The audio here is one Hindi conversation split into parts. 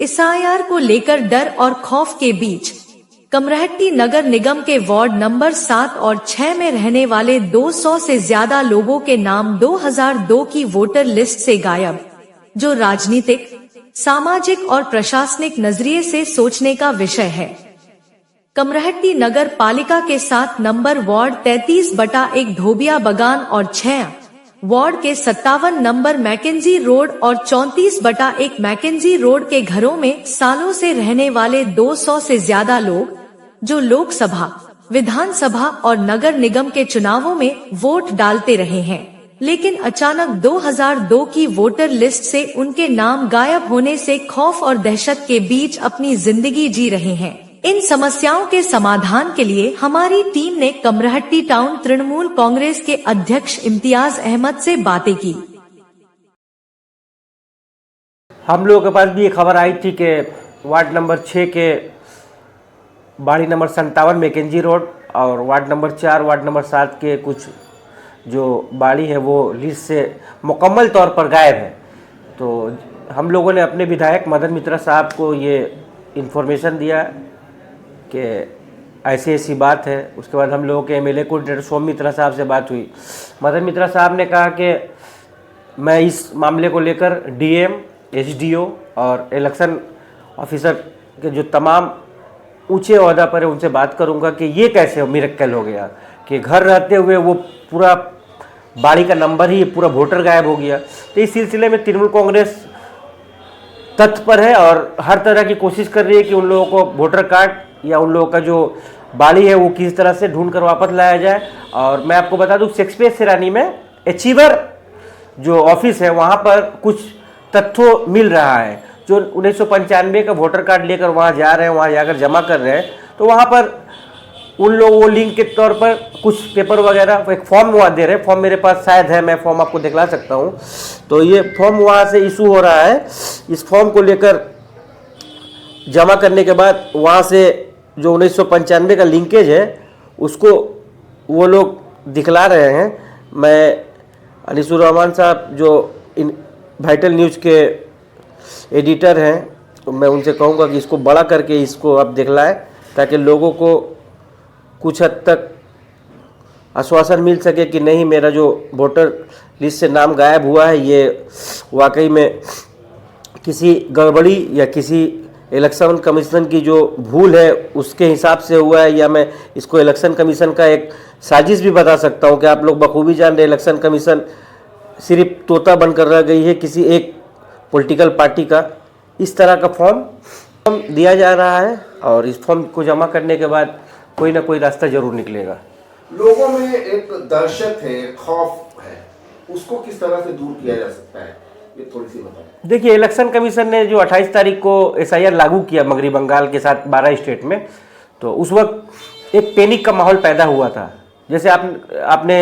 एसआईआर को लेकर डर और खौफ के बीच कमरहट्टी नगर निगम के वार्ड नंबर 7 और 6 में रहने वाले 200 से ज्यादा लोगों के नाम 2002 की वोटर लिस्ट से गायब, जो राजनीतिक, सामाजिक और प्रशासनिक नजरिए से सोचने का विषय है। कमरहट्टी नगर पालिका के 7 नंबर वार्ड 33/1 धोबिया बगान और 6 वार्ड के 57 नंबर मैकेंजी रोड और 34/1 मैकेंजी रोड के घरों में सालों से रहने वाले 200 से ज्यादा लोग, जो लोकसभा, विधानसभा और नगर निगम के चुनावों में वोट डालते रहे हैं, लेकिन अचानक 2002 की वोटर लिस्ट से उनके नाम गायब होने से खौफ और दहशत के बीच अपनी जिंदगी जी रहे हैं। इन समस्याओं के समाधान के लिए हमारी टीम ने कमरहट्टी टाउन तृणमूल कांग्रेस के अध्यक्ष इम्तियाज अहमद से बातें की। हम लोगों के पास भी एक खबर आई थी कि वार्ड नंबर 6 के बाड़ी नंबर 57 मैकेंजी रोड और वार्ड नंबर 4, वार्ड नंबर 7 के कुछ जो बाड़ी है वो लिस्ट से मुकम्मल तौर पर गायब है। तो हम लोगों ने अपने विधायक मदन मित्रा साहब को ये इन्फॉर्मेशन दिया कि ऐसी ऐसी बात है। उसके बाद हम लोगों के एमएलए कोऑर्डिनेटर सोम मित्रा साहब से बात हुई। मदन मित्रा साहब ने कहा कि मैं इस मामले को लेकर डीएम, एसडीओ और इलेक्शन ऑफिसर के जो तमाम ऊंचे ओहदा पर है उनसे बात करूंगा कि ये कैसे मिरेक्कल हो गया कि घर रहते हुए वो पूरा बाड़ी का नंबर ही पूरा वोटर गायब हो गया। तो इस सिलसिले में तृणमूल कांग्रेस तत्पर है और हर तरह की कोशिश कर रही है कि उन लोगों को वोटर कार्ड या उन लोगों का जो बाड़ी है वो किस तरह से ढूंढ कर वापस लाया जाए। और मैं आपको बता दूं, शेक्सपियर सिरानी में अचीवर जो ऑफिस है वहाँ पर कुछ तथ्यों मिल रहा है। जो 1995 का वोटर कार्ड लेकर वहाँ जा रहे हैं, वहाँ जाकर जमा कर रहे हैं, तो वहाँ पर उन लोग वो लिंक के तौर पर कुछ पेपर वगैरह, एक फॉर्म वहाँ दे रहे हैं। फॉर्म मेरे पास शायद है, मैं फॉर्म आपको दिखला सकता हूँ। तो ये फॉर्म वहाँ से इशू हो रहा है। इस फॉर्म को लेकर जमा करने के बाद वहाँ से जो 1995 का लिंकेज है उसको वो लोग दिखला रहे हैं। मैं अनिसुर रहमान साहब जो वाइटल न्यूज़ के एडिटर हैं, तो मैं उनसे कहूँगा कि इसको बड़ा करके इसको आप दिखलाएं ताकि लोगों को कुछ हद तक आश्वासन मिल सके कि नहीं, मेरा जो वोटर लिस्ट से नाम गायब हुआ है ये वाकई में किसी गड़बड़ी या किसी इलेक्शन कमीशन की जो भूल है उसके हिसाब से हुआ है, या मैं इसको इलेक्शन कमीशन का एक साजिश भी बता सकता हूं कि आप लोग बखूबी जान रहे इलेक्शन कमीशन सिर्फ तोता बनकर रह गई है किसी एक पॉलिटिकल पार्टी का। इस तरह का फॉर्म दिया जा रहा है और इस फॉर्म को जमा करने के बाद कोई ना कोई रास्ता जरूर निकलेगा। लोगों में एक दहशत है, खौफ है, उसको किस तरह से दूर किया जा सकता है, ये थोड़ी सी बताएं। देखिए, इलेक्शन कमीशन ने जो 28 तारीख को एसआईआर लागू किया मगरी बंगाल के साथ 12 स्टेट में, तो उस वक्त एक पैनिक का माहौल पैदा हुआ था। जैसे आपने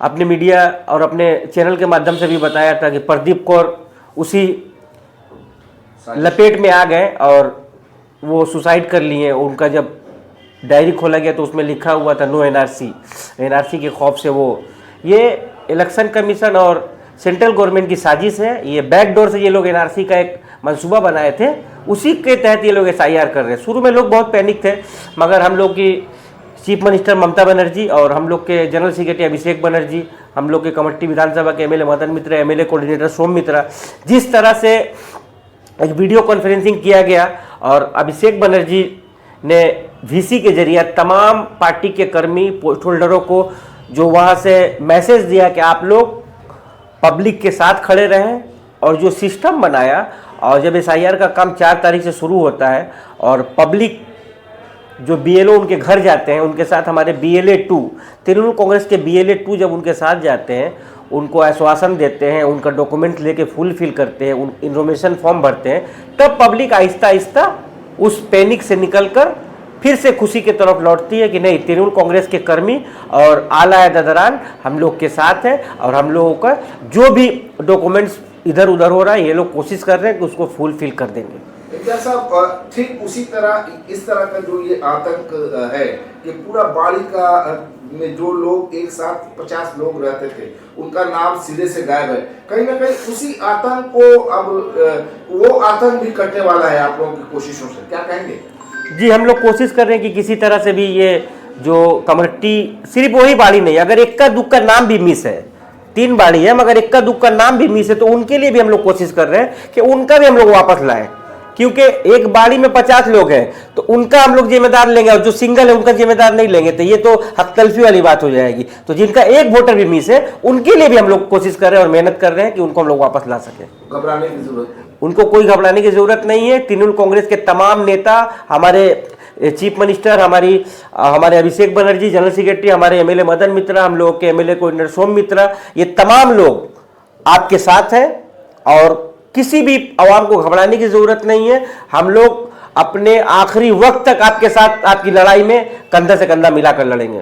अपने मीडिया और अपने चैनल के माध्यम से भी बताया था कि प्रदीप कौर उसी लपेट में आ गए और वो सुसाइड कर लिए। उनका जब डायरी खोला गया तो उसमें लिखा हुआ था नो एनआरसी के खौफ से वो ये इलेक्शन कमीशन और सेंट्रल गवर्नमेंट की साजिश है। ये बैकडोर से ये लोग एनआरसी का एक मंसूबा बनाए थे, उसी के तहत ये लोग एसआईआर कर रहे हैं। शुरू में लोग बहुत पैनिक थे, मगर हम लोग की चीफ मिनिस्टर ममता बनर्जी और हम लोग के जनरल सेक्रेटरी अभिषेक बनर्जी, हम लोग के कमट्टी विधानसभा के एमएलए मदन मित्रा, एमएलए कोऑर्डिनेटर सोम मित्रा, जिस तरह से एक वीडियो कॉन्फ्रेंसिंग किया गया और अभिषेक बनर्जी ने वीसी के जरिए तमाम पार्टी के कर्मी, पोस्ट होल्डरों को जो वहाँ से मैसेज दिया कि आप लोग पब्लिक के साथ खड़े रहें, और जो सिस्टम बनाया। और जब एसआईआर का काम 4 तारीख से शुरू होता है और पब्लिक जो बीएलओ उनके घर जाते हैं, उनके साथ हमारे BLA 2 तृणमूल कांग्रेस के BLA 2 जब उनके साथ जाते हैं, उनको आश्वासन देते हैं, उनका डॉक्यूमेंट लेके फुलफिल करते हैं, उन इन्फॉर्मेशन फॉर्म भरते हैं, तब पब्लिक आहिस्ता आहिस्ता उस पैनिक से निकलकर फिर से खुशी की तरफ लौटती है कि नहीं, तृणमूल कांग्रेस के कर्मी और आला ददरान हम लोग के साथ हैं और हम लोगों का जो भी डॉक्यूमेंट्स इधर उधर हो रहा है ये लोग कोशिश कर रहे हैं कि उसको फुलफिल कर देंगे। क्या साहब, ठीक उसी तरह इस तरह का जो ये आतंक है कि पूरा बाड़ी का में जो लोग एक साथ 50 लोग रहते थे उनका नाम सिरे से गायब है, कहीं ना कहीं उसी आतंक को अब वो आतंक भी कटने वाला है आप लोगों की कोशिशों से, क्या कहेंगे? जी, हम लोग कोशिश कर रहे हैं कि किसी तरह से भी ये जो कमरट्टी, सिर्फ वही बाड़ी नहीं, अगर इक्का दुक्का नाम भी मिस है, 3 बाड़ी है मगर इक्का दुक्का नाम भी मिस है, तो उनके लिए भी हम लोग कोशिश कर रहे हैं कि उनका भी हम लोग वापस लाएं, क्योंकि एक बाड़ी में 50 लोग हैं तो उनका हम लोग जिम्मेदार लेंगे और जो सिंगल है उनका जिम्मेदार नहीं लेंगे, तो ये तो हकतलफी वाली बात हो जाएगी। तो जिनका एक वोटर भी मिस है उनके लिए भी हम लोग कोशिश कर रहे हैं और मेहनत कर रहे हैं कि उनको हम लोग वापस ला सकें। घबराने की जरूरत नहीं, उनको कोई घबराने की जरूरत नहीं है। तृणमूल कांग्रेस के तमाम नेता, हमारे चीफ मिनिस्टर, हमारे अभिषेक बनर्जी जनरल सेक्रेटरी, हमारे एमएलए मदन मित्रा, हम लोग के एमएलए कोऑर्डिनेटर सोम मित्रा, ये तमाम लोग आपके साथ हैं और किसी भी आवाम को घबराने की जरूरत नहीं है। हम लोग अपने आखिरी वक्त तक आपके साथ, आपकी लड़ाई में कंधा से कंधा मिलाकर लड़ेंगे।